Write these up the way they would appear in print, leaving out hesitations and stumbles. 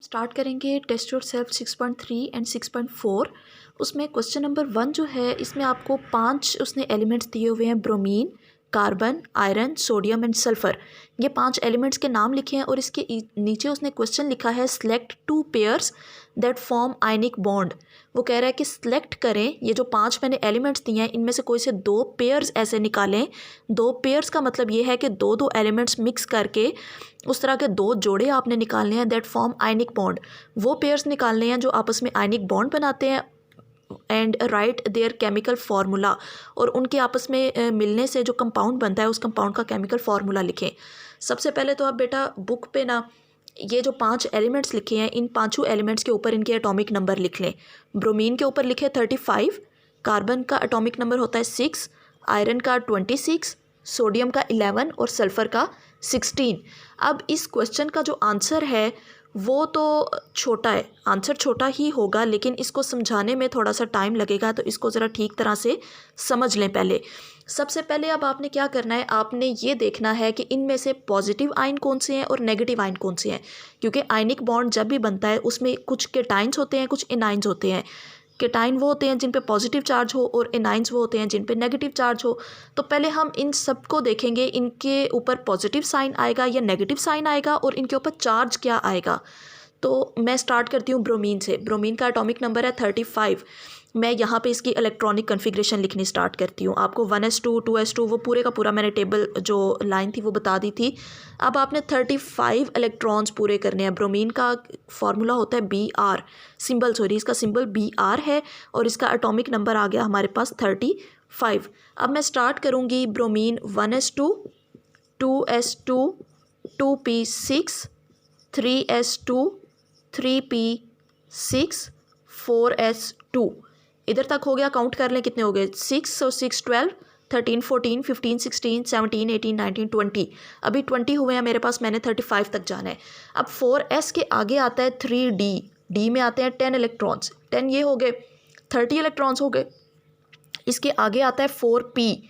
Start करेंगे test your self 6.3 and 6.4। उसमें question number 1 जो है इसमें आपको 5 उसने एलिमेंट्स दिए हुए हैं, bromine, carbon, iron, sodium and sulphur. ये 5 एलिमेंट्स के नाम लिखे हैं और इसके नीचे उसने क्वेश्चन लिखा है select 2 pairs that form ionic bond. वो कह रहा है कि सिलेक्ट करें, ये जो 5 मैंने एलिमेंट्स दिए हैं इनमें से कोई से 2 पेयर्स ऐसे निकालें। 2 पेयर्स का मतलब ये है कि दो दो एलिमेंट्स मिक्स करके उस तरह के 2 जोड़े आपने निकालने हैं दैट फॉर्म आयनिक बॉन्ड। वो पेयर्स निकालने हैं जो आपस में आयनिक बॉन्ड बनाते हैं and right there chemical formula, और उनके आपस में मिलने से जो कंपाउंड बनता है उस कंपाउंड का केमिकल फार्मूला लिखें। सबसे पहले तो आप बेटा बुक पे ना ये जो 5 एलिमेंट्स लिखे हैं इन 5 एलिमेंट्स के ऊपर इनके एटॉमिक नंबर लिख लें। ब्रोमीन के ऊपर लिखे 35, कार्बन का एटॉमिक नंबर होता है 6, आयरन का 26, सोडियम का 11 और सल्फ़र का 16। अब इस क्वेश्चन का जो आंसर है वो तो छोटा है, आंसर छोटा ही होगा, लेकिन इसको समझाने में थोड़ा सा टाइम लगेगा, तो इसको ज़रा ठीक तरह से समझ लें। पहले सबसे पहले अब आपने क्या करना है, आपने ये देखना है कि इनमें से पॉजिटिव आयन कौन से हैं और नेगेटिव आयन कौन से हैं, क्योंकि आयनिक बॉन्ड जब भी बनता है उसमें कुछ केटाइंस होते हैं, कुछ एनाइंस होते हैं। केटाइन वो होते हैं जिन पे पॉजिटिव चार्ज हो और एनाइंस वो होते हैं जिन पे नेगेटिव चार्ज हो। तो पहले हम इन सब को देखेंगे, इनके ऊपर पॉजिटिव साइन आएगा या नेगेटिव साइन आएगा और इनके ऊपर चार्ज क्या आएगा। तो मैं स्टार्ट करती हूँ ब्रोमीन से। ब्रोमीन का एटॉमिक नंबर है 35। मैं यहाँ पे इसकी इलेक्ट्रॉनिक कन्फिग्रेशन लिखनी स्टार्ट करती हूँ। आपको 1s2 2s2 वो पूरे का पूरा मैंने टेबल जो लाइन थी वो बता दी थी। अब आपने 35 इलेक्ट्रॉन्स पूरे करने हैं। ब्रोमीन का फार्मूला होता है Br, सिंबल सॉरी इसका सिंबल Br है और इसका एटॉमिक नंबर आ गया हमारे पास 35। अब मैं स्टार्ट करूँगी bromine 1s2 2s2 2p6 3s2 3p6 4s2। इधर तक हो गया, काउंट कर लें कितने हो गए, 6 और 6 12 13 14 15 16 17 18 19 20। अभी 20 हुए हैं मेरे पास, मैंने 35 तक जाना है। अब 4s के आगे आता है 3d, d में आते हैं 10 इलेक्ट्रॉन्स, 10 ये हो गए 30 इलेक्ट्रॉन्स हो गए। इसके आगे आता है 4p,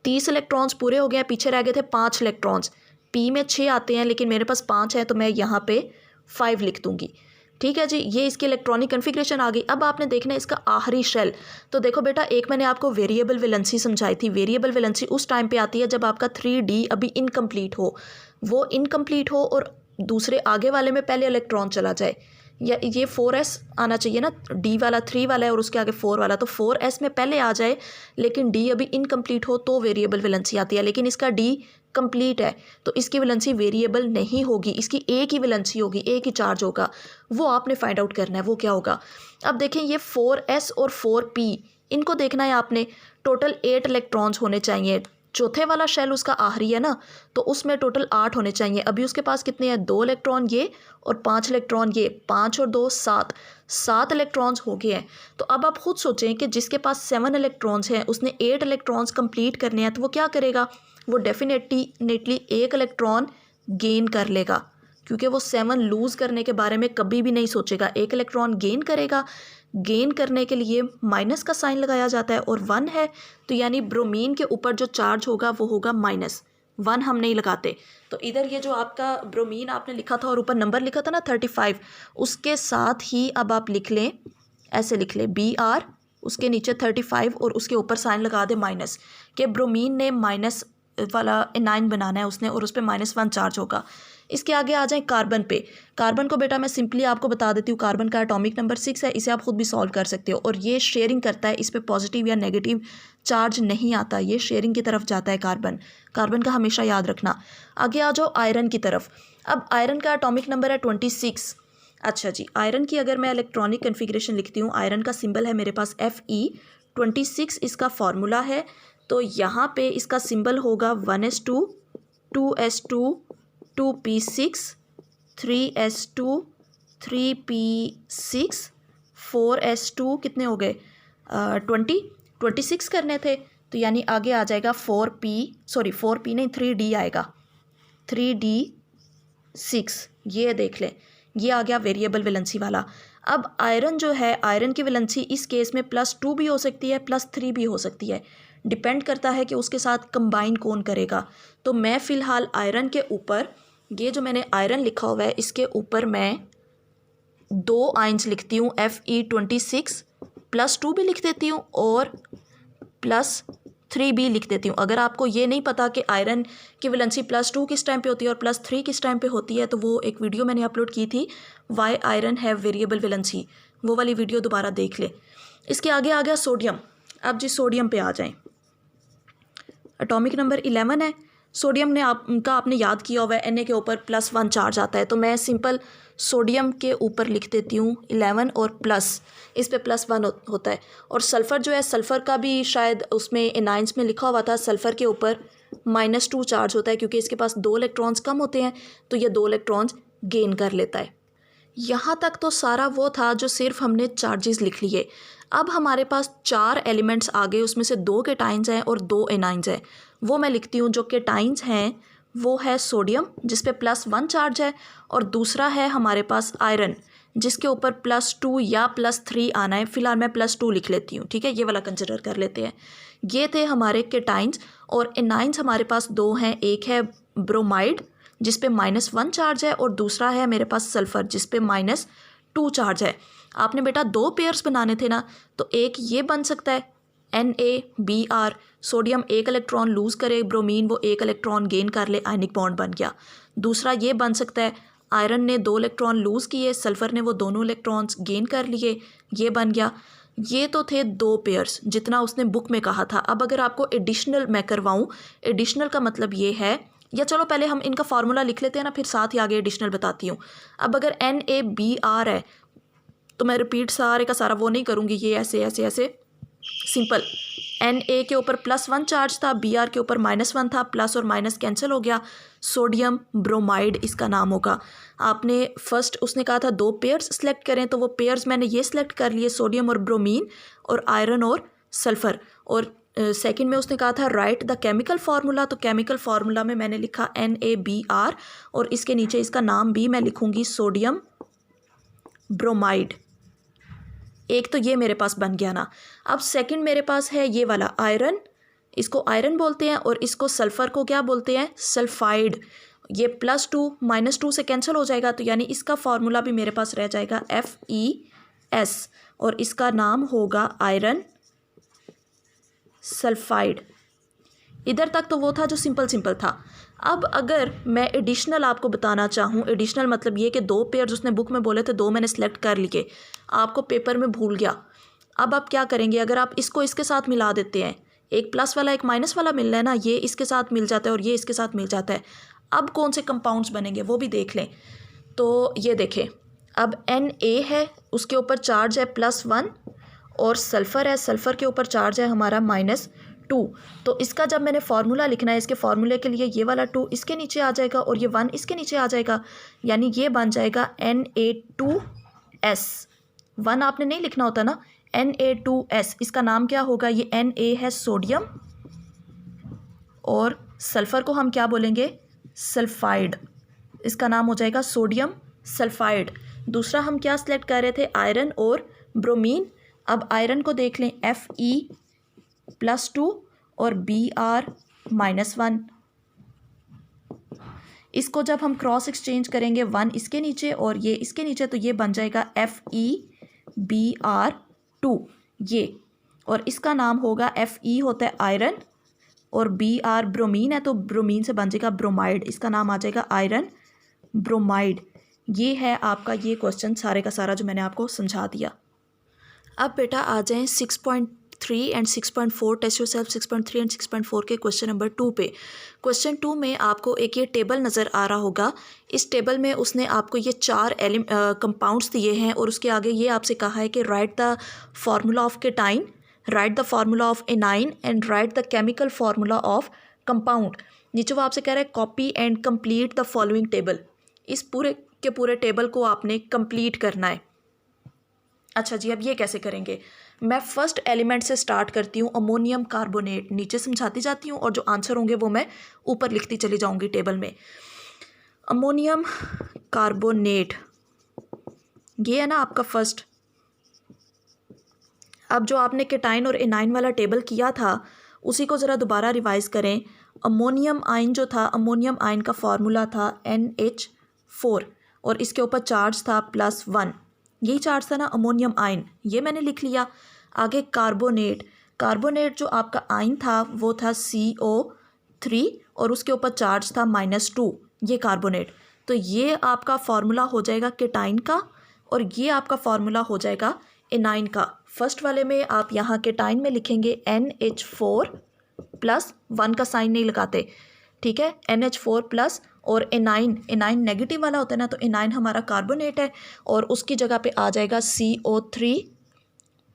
30 इलेक्ट्रॉन्स पूरे हो गए, पीछे रह गए थे 5 इलेक्ट्रॉन्स। p में 6 आते हैं लेकिन मेरे पास 5 है तो मैं यहाँ पे 5 लिख दूँगी। ठीक है जी, ये इसकी इलेक्ट्रॉनिक कन्फिग्रेशन आ गई। अब आपने देखना है इसका आखिरी शेल। तो देखो बेटा, एक मैंने आपको वेरिएबल वैलेंसी समझाई थी। वेरिएबल वैलेंसी उस टाइम पे आती है जब आपका 3d अभी इनकम्प्लीट हो, वो इनकम्प्लीट हो और दूसरे आगे वाले में पहले इलेक्ट्रॉन चला जाए। या ये 4s आना चाहिए ना, d वाला 3 वाला है और उसके आगे 4 वाला, तो 4s में पहले आ जाए लेकिन d अभी इनकम्प्लीट हो तो वेरिएबल वैलेंसी आती है। लेकिन इसका d कंप्लीट है तो इसकी वैलेंसी वेरिएबल नहीं होगी, इसकी एक ही वैलेंसी होगी, एक ही चार्ज होगा। वो आपने फाइंड आउट करना है वो क्या होगा। अब देखें ये 4s और 4p इनको देखना है आपने। टोटल 8 इलेक्ट्रॉन्स होने चाहिए। चौथे वाला शेल उसका आखिरी है ना, तो उसमें टोटल 8 होने चाहिए। अभी उसके पास कितने हैं, 2 इलेक्ट्रॉन ये और 5 इलेक्ट्रॉन ये, 5 और 2 7 इलेक्ट्रॉन्स हो गए हैं। तो अब आप खुद सोचें कि जिसके पास 7 इलेक्ट्रॉन्स हैं उसने 8 इलेक्ट्रॉन्स कंप्लीट करने हैं, तो वो क्या करेगा, वो डेफिनेटली 1 इलेक्ट्रॉन गेन कर लेगा, क्योंकि वो 7 लूज़ करने के बारे में कभी भी नहीं सोचेगा। 1 इलेक्ट्रॉन गेन करेगा। गेन करने के लिए माइनस का साइन लगाया जाता है और 1 है तो यानी ब्रोमीन के ऊपर जो चार्ज होगा वो होगा -1, हम नहीं लगाते। तो इधर ये जो आपका ब्रोमीन आपने लिखा था और ऊपर नंबर लिखा था ना 35, उसके साथ ही अब आप लिख लें, ऐसे लिख लें Br, उसके नीचे 35 और उसके ऊपर साइन लगा दे माइनस, कि ब्रोमीन ने माइनस वाला एनाइन बनाना है उसने और उस पर -1 चार्ज होगा। इसके आगे आ जाए कार्बन पे। कार्बन को बेटा मैं सिंपली आपको बता देती हूँ, कार्बन का एटॉमिक नंबर 6 है, इसे आप खुद भी सॉल्व कर सकते हो। और ये शेयरिंग करता है, इस पे पॉजिटिव या नेगेटिव चार्ज नहीं आता, ये शेयरिंग की तरफ जाता है कार्बन। कार्बन का हमेशा याद रखना। आगे आ जाओ आयरन की तरफ। अब आयरन का एटॉमिक नंबर है 26। अच्छा जी, आयरन की अगर मैं इलेक्ट्रॉनिक कन्फिग्रेशन लिखती हूँ, आयरन का सिंबल है मेरे पास Fe, 26 इसका फार्मूला है। तो यहाँ पे इसका सिंबल होगा 1s2 2s2 2p6 3s2 3p6 4s2, कितने हो गए 26 करने थे, तो यानी आगे आ जाएगा 4p नहीं 3d आएगा, 3d6। ये देख लें, ये आ गया वेरिएबल वैलेंसी वाला। अब आयरन जो है, आयरन की वैलेंसी इस केस में +2 भी हो सकती है, +3 भी हो सकती है, डिपेंड करता है कि उसके साथ कंबाइन कौन करेगा। तो मैं फ़िलहाल आयरन के ऊपर, ये जो मैंने आयरन लिखा हुआ है इसके ऊपर मैं 2 आइंस लिखती हूँ Fe26 +2 भी लिख देती हूँ और +3 भी लिख देती हूँ। अगर आपको ये नहीं पता कि आयरन की वैलेंसी +2 किस टाइम पे होती है और +3 किस टाइम पे होती है, तो वो एक वीडियो मैंने अपलोड की थी, why iron have variable valency, वो वाली वीडियो दोबारा देख ले। इसके आगे आ गया सोडियम। अब जी सोडियम पे आ जाएं। एटॉमिक नंबर 11 है। सोडियम ने आपने याद किया हुआ है Na के ऊपर +1 चार्ज आता है, तो मैं सिंपल सोडियम के ऊपर लिख देती हूँ 11 और प्लस, इस पे +1 होता है। और सल्फ़र जो है, सल्फ़र का भी शायद उसमें एनाइंस में लिखा हुआ था, सल्फ़र के ऊपर -2 चार्ज होता है, क्योंकि इसके पास 2 इलेक्ट्रॉन्स कम होते हैं, तो ये 2 इलेक्ट्रॉन्स गेन कर लेता है। यहाँ तक तो सारा वो था जो सिर्फ हमने चार्जेस लिख लिए। अब हमारे पास 4 एलिमेंट्स आ गए, उसमें से 2 केटाइंस हैं और 2 एनाइंस हैं। वो मैं लिखती हूँ। जो केटाइंस हैं वो है सोडियम जिस पे +1 चार्ज है, और दूसरा है हमारे पास आयरन जिसके ऊपर +2 या +3 आना है। फ़िलहाल मैं +2 लिख लेती हूँ, ठीक है, ये वाला कंसिडर कर लेते हैं। ये थे हमारे केटाइंस। और एनाइंस हमारे पास 2 हैं, एक है ब्रोमाइड जिस पे -1 चार्ज है और दूसरा है मेरे पास सल्फ़र जिस पे -2 चार्ज है। आपने बेटा 2 पेयर्स बनाने थे ना, तो एक ये बन सकता है NaBr, सोडियम 1 इलेक्ट्रॉन लूज़ करे, ब्रोमीन वो 1 इलेक्ट्रॉन गेन कर ले, आयनिक बॉन्ड बन गया। दूसरा ये बन सकता है आयरन ने 2 इलेक्ट्रॉन लूज़ किए, सल्फ़र ने वो दोनों इलेक्ट्रॉन्स गेन कर लिए, ये बन गया। ये तो थे 2 पेयर्स जितना उसने बुक में कहा था। अब अगर आपको एडिशनल मैं करवाऊँ, एडिशनल का मतलब ये है, या चलो पहले हम इनका फार्मूला लिख लेते हैं ना, फिर साथ ही आगे एडिशनल बताती हूँ। अब अगर NaBr है तो मैं रिपीट सारे का सारा वो नहीं करूँगी, ये ऐसे ऐसे ऐसे सिंपल। Na के ऊपर +1 चार्ज था, Br के ऊपर -1 था, प्लस और माइनस कैंसिल हो गया, सोडियम ब्रोमाइड इसका नाम होगा। आपने फर्स्ट उसने कहा था 2 पेयर्स सेलेक्ट करें, तो वो पेयर्स मैंने ये सेलेक्ट कर लिए, सोडियम और ब्रोमीन और आयरन और सल्फ़र। और सेकंड में उसने कहा था राइट द केमिकल फार्मूला, तो केमिकल फार्मूला में मैंने लिखा NaBr और इसके नीचे इसका नाम भी मैं लिखूँगी सोडियम ब्रोमाइड। एक तो ये मेरे पास बन गया ना। अब सेकंड मेरे पास है ये वाला आयरन, इसको आयरन बोलते हैं और इसको सल्फ़र को क्या बोलते हैं, सल्फाइड। ये +2 -2 से कैंसिल हो जाएगा, तो यानी इसका फार्मूला भी मेरे पास रह जाएगा FeS और इसका नाम होगा आयरन सल्फाइड। इधर तक तो वो था जो सिंपल था। अब अगर मैं एडिशनल आपको बताना चाहूँ, एडिशनल मतलब ये कि 2 पेयर्स उसने बुक में बोले थे, 2 मैंने सेलेक्ट कर लिए, आपको पेपर में भूल गया। अब आप क्या करेंगे, अगर आप इसको इसके साथ मिला देते हैं, एक प्लस वाला एक माइनस वाला मिल रहा है ना, ये इसके साथ मिल जाता है और ये इसके साथ मिल जाता है। अब कौन से कंपाउंड्स बनेंगे वो भी देख लें। तो ये देखें, अब Na है, उसके ऊपर चार्ज है +1 और सल्फ़र है, सल्फ़र के ऊपर चार्ज है हमारा -2। तो इसका जब मैंने फार्मूला लिखना है, इसके फार्मूले के लिए ये वाला 2 इसके नीचे आ जाएगा और ये 1 इसके नीचे आ जाएगा, यानी ये बन जाएगा Na2S। 1 आपने नहीं लिखना होता ना, Na2S। इसका नाम क्या होगा, ये Na है सोडियम और सल्फ़र को हम क्या बोलेंगे, सल्फाइड। इसका नाम हो जाएगा सोडियम सल्फाइड। दूसरा हम क्या सेलेक्ट कर रहे थे, आयरन और ब्रोमीन। अब आयरन को देख लें, Fe+2 और Br-1। इसको जब हम क्रॉस एक्सचेंज करेंगे, 1 इसके नीचे और ये इसके नीचे, तो ये बन जाएगा FeBr2 ये, और इसका नाम होगा Fe होता है आयरन और Br ब्रोमीन है, तो ब्रोमीन से बन जाएगा ब्रोमाइड, इसका नाम आ जाएगा आयरन ब्रोमाइड। ये है आपका ये क्वेश्चन सारे का सारा जो मैंने आपको समझा दिया। अब बेटा आ जाएं 6.3 एंड 6.4 टेस्ट योरसेल्फ 6.3 एंड 6.4 के क्वेश्चन नंबर 2 पे। क्वेश्चन 2 में आपको एक ये टेबल नज़र आ रहा होगा। इस टेबल में उसने आपको ये 4 कंपाउंड्स दिए हैं और उसके आगे ये आपसे कहा है कि right the formula of cation, right the formula of anion and right the chemical formula of compound. नीचे वो आपसे कह रहा है copy and complete the following table. इस पूरे के पूरे टेबल को आपने कंप्लीट करना है। अच्छा जी, अब ये कैसे करेंगे, मैं फर्स्ट एलिमेंट से स्टार्ट करती हूँ, अमोनियम कार्बोनेट, नीचे समझाती जाती हूँ और जो आंसर होंगे वो मैं ऊपर लिखती चली जाऊँगी टेबल में। अमोनियम कार्बोनेट ये है ना आपका फर्स्ट। अब जो आपने केटाइन और एनाइन वाला टेबल किया था उसी को ज़रा दोबारा रिवाइज़ करें। अमोनियम आयन जो था, अमोनियम आयन का फार्मूला था NH4 और इसके ऊपर चार्ज था +1। यही चार्ज था ना, अमोनियम आयन, ये मैंने लिख लिया। आगे कार्बोनेट, कार्बोनेट जो आपका आयन था वो था CO3 और उसके ऊपर चार्ज था -2, ये कार्बोनेट। तो ये आपका फार्मूला हो जाएगा केटाइन का और ये आपका फार्मूला हो जाएगा एनाइन का। फर्स्ट वाले में आप यहाँ केटाइन में लिखेंगे NH4 प्लस 1 का साइन नहीं लगाते, ठीक है, NH4 प्लस, और एनाइन, एनाइन नेगेटिव वाला होता है ना, तो एनाइन हमारा कार्बोनेट है और उसकी जगह पे आ जाएगा CO3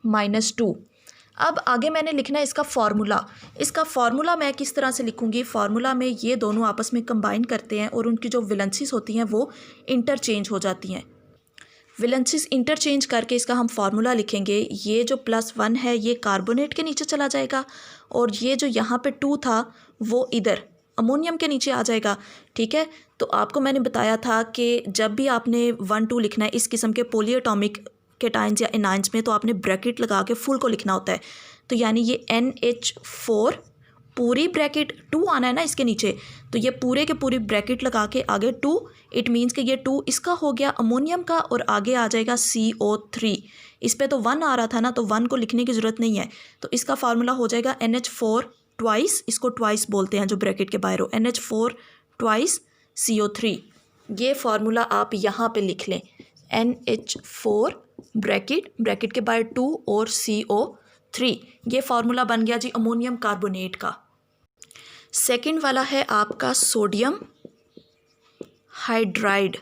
-2। अब आगे मैंने लिखना है इसका फार्मूला। इसका फार्मूला मैं किस तरह से लिखूंगी, फार्मूला में ये दोनों आपस में कंबाइन करते हैं और उनकी जो वैलेंसीज होती हैं वो इंटरचेंज हो जाती हैं। वैलेंसीज इंटरचेंज करके इसका हम फार्मूला लिखेंगे। ये जो +1 है ये कार्बोनेट के नीचे चला जाएगा और ये जो यहाँ पे 2 था वो इधर अमोनियम के नीचे आ जाएगा, ठीक है। तो आपको मैंने बताया था कि जब भी आपने 1 2 लिखना है इस किस्म के पॉलीएटॉमिक केटाइंस या एनाइंस में, तो आपने ब्रैकेट लगा के फुल को लिखना होता है। तो यानी ये NH4 पूरी ब्रैकेट 2 आना है ना इसके नीचे, तो ये पूरे के पूरी ब्रैकेट लगा के आगे 2, इट मीन्स कि ये 2 इसका हो गया अमोनियम का और आगे आ जाएगा CO3। इस पे तो 1 आ रहा था ना, तो 1 को लिखने की ज़रूरत नहीं है। तो इसका फार्मूला हो जाएगा NH4 ट्वाइस, इसको ट्वाइस बोलते हैं जो ब्रैकेट के बाहर हो, NH4 ट्वाइस CO3। ये फार्मूला आप यहाँ पे लिख लें, NH4 ब्रैकेट के बाहर 2 और CO3। ये फार्मूला बन गया जी अमोनियम कार्बोनेट का। सेकंड वाला है आपका सोडियम हाइड्राइड।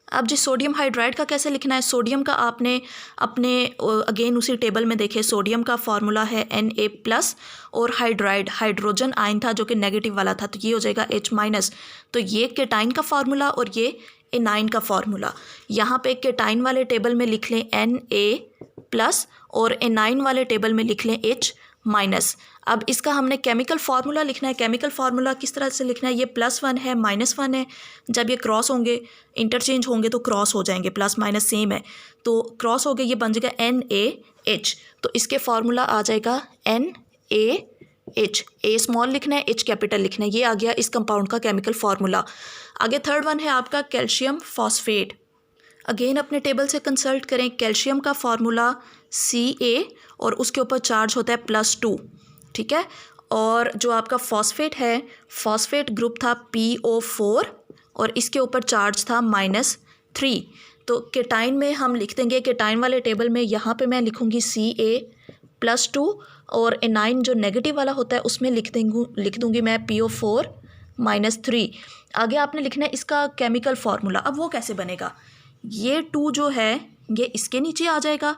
अब जी सोडियम हाइड्राइड का कैसे लिखना है, सोडियम का आपने अपने अगेन उसी टेबल में देखे, सोडियम का फार्मूला है Na+ और हाइड्राइड, हाइड्रोजन आयन था जो कि नेगेटिव वाला था, तो ये हो जाएगा H-। तो ये केटाइन का फार्मूला और ये एनाइन का फार्मूला। यहाँ पे केटाइन वाले टेबल में लिख लें Na+ और एनाइन वाले टेबल में लिख लें H-। अब इसका हमने केमिकल फार्मूला लिखना है। केमिकल फार्मूला किस तरह से लिखना है, ये +1 है -1 है, जब ये क्रॉस होंगे इंटरचेंज होंगे तो क्रॉस हो जाएंगे, प्लस माइनस सेम है, तो क्रॉस हो गए, ये बन जाएगा NaH। तो इसके फार्मूला आ जाएगा NaH, A स्मॉल लिखना है, H कैपिटल लिखना है। ये आ गया इस कंपाउंड का केमिकल फार्मूला। आगे थर्ड वन है आपका कैल्शियम फॉस्फेट। अगेन अपने टेबल से कंसल्ट करें। कैल्शियम का फार्मूला Ca और उसके ऊपर चार्ज होता है +2, ठीक है। और जो आपका फॉस्फेट है, फॉस्फेट ग्रुप था PO4 और इसके ऊपर चार्ज था -3। तो केटाइन में हम लिख देंगे, केटाइन वाले टेबल में यहाँ पे मैं लिखूँगी Ca+2 और एनाइन जो नेगेटिव वाला होता है उसमें लिख दूँगी मैं PO4 -3। आगे आपने लिखना है इसका केमिकल फार्मूला। अब वो कैसे बनेगा, ये 2 जो है ये इसके नीचे आ जाएगा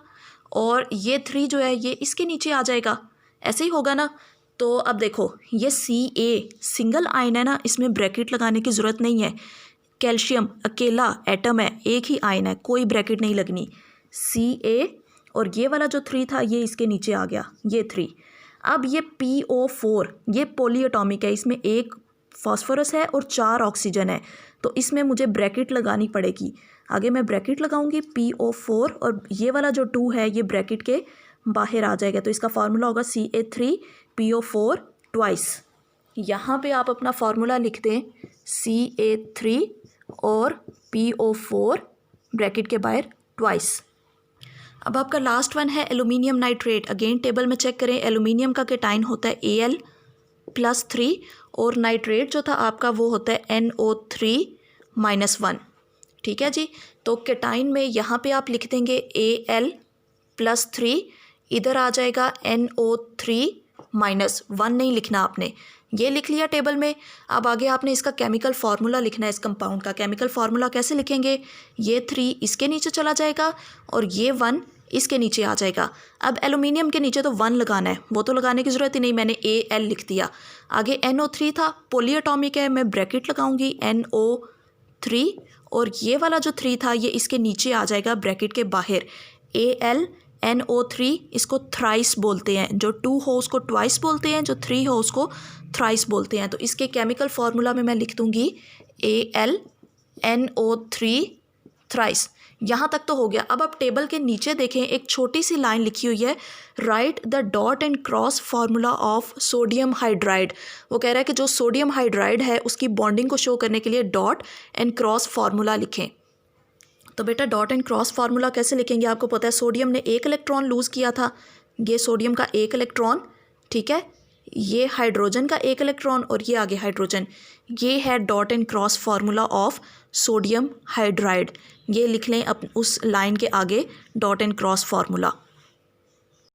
और ये 3 जो है ये इसके नीचे आ जाएगा, ऐसे ही होगा ना। तो अब देखो ये Ca सिंगल आयन है ना, इसमें ब्रैकेट लगाने की ज़रूरत नहीं है। कैल्शियम अकेला एटम है, एक ही आयन है, कोई ब्रैकेट नहीं लगनी। Ca और ये वाला जो 3 था ये इसके नीचे आ गया, ये 3। अब ये PO4 ये पॉलीएटॉमिक है, इसमें 1 फास्फोरस है और 4 ऑक्सीजन है, तो इसमें मुझे ब्रैकेट लगानी पड़ेगी। आगे मैं ब्रैकेट लगाऊंगी PO4 और ये वाला जो 2 है ये ब्रैकेट के बाहर आ जाएगा, तो इसका फार्मूला होगा Ca3PO4 ट्वाइस। यहाँ पे आप अपना फार्मूला लिख दें Ca3 और PO4 ब्रैकेट के बाहर ट्वाइस। अब आपका लास्ट वन है एल्यूमिनियम नाइट्रेट। अगेन टेबल में चेक करें, एल्यूमिनियम का केटाइन होता है Al+3 और नाइट्रेट जो था आपका वो होता है NO3-1, ठीक है जी। तो केटाइन में यहाँ पे आप लिख देंगे Al+3, इधर आ जाएगा NO3-1, नहीं लिखना आपने, ये लिख लिया टेबल में। अब आगे आपने इसका केमिकल फार्मूला लिखना है। इस कंपाउंड का केमिकल फार्मूला कैसे लिखेंगे, ये 3 इसके नीचे चला जाएगा और ये 1 इसके नीचे आ जाएगा। अब एल्यूमिनियम के नीचे तो 1 लगाना है, वो तो लगाने की ज़रूरत ही नहीं, मैंने Al लिख दिया। आगे NO3 था, पॉलीएटॉमिक है, मैं ब्रैकेट लगाऊंगी NO3 और ये वाला जो 3 था ये इसके नीचे आ जाएगा ब्रैकेट के बाहर। AlNO3 इसको थ्राइस बोलते हैं, जो 2 हो उसको ट्वाइस बोलते हैं, जो 3 हो उसको थ्राइस बोलते हैं। तो इसके केमिकल फार्मूला में मैं लिख दूंगी AlNO3 थ्राइस। यहाँ तक तो हो गया। अब आप टेबल के नीचे देखें, एक छोटी सी लाइन लिखी हुई है, right the dot and cross formula of sodium hydride. वो कह रहा है कि जो सोडियम हाइड्राइड है उसकी बॉन्डिंग को शो करने के लिए डॉट एंड क्रॉस फार्मूला लिखें। तो बेटा डॉट एंड क्रॉस फार्मूला कैसे लिखेंगे, आपको पता है सोडियम ने एक इलेक्ट्रॉन लूज़ किया था, ये सोडियम का एक इलेक्ट्रॉन, ठीक है, ये हाइड्रोजन का एक इलेक्ट्रॉन और ये आगे हाइड्रोजन, ये है dot and cross formula of sodium hydride. ये लिख लें उस लाइन के आगे डॉट एंड क्रॉस फार्मूला।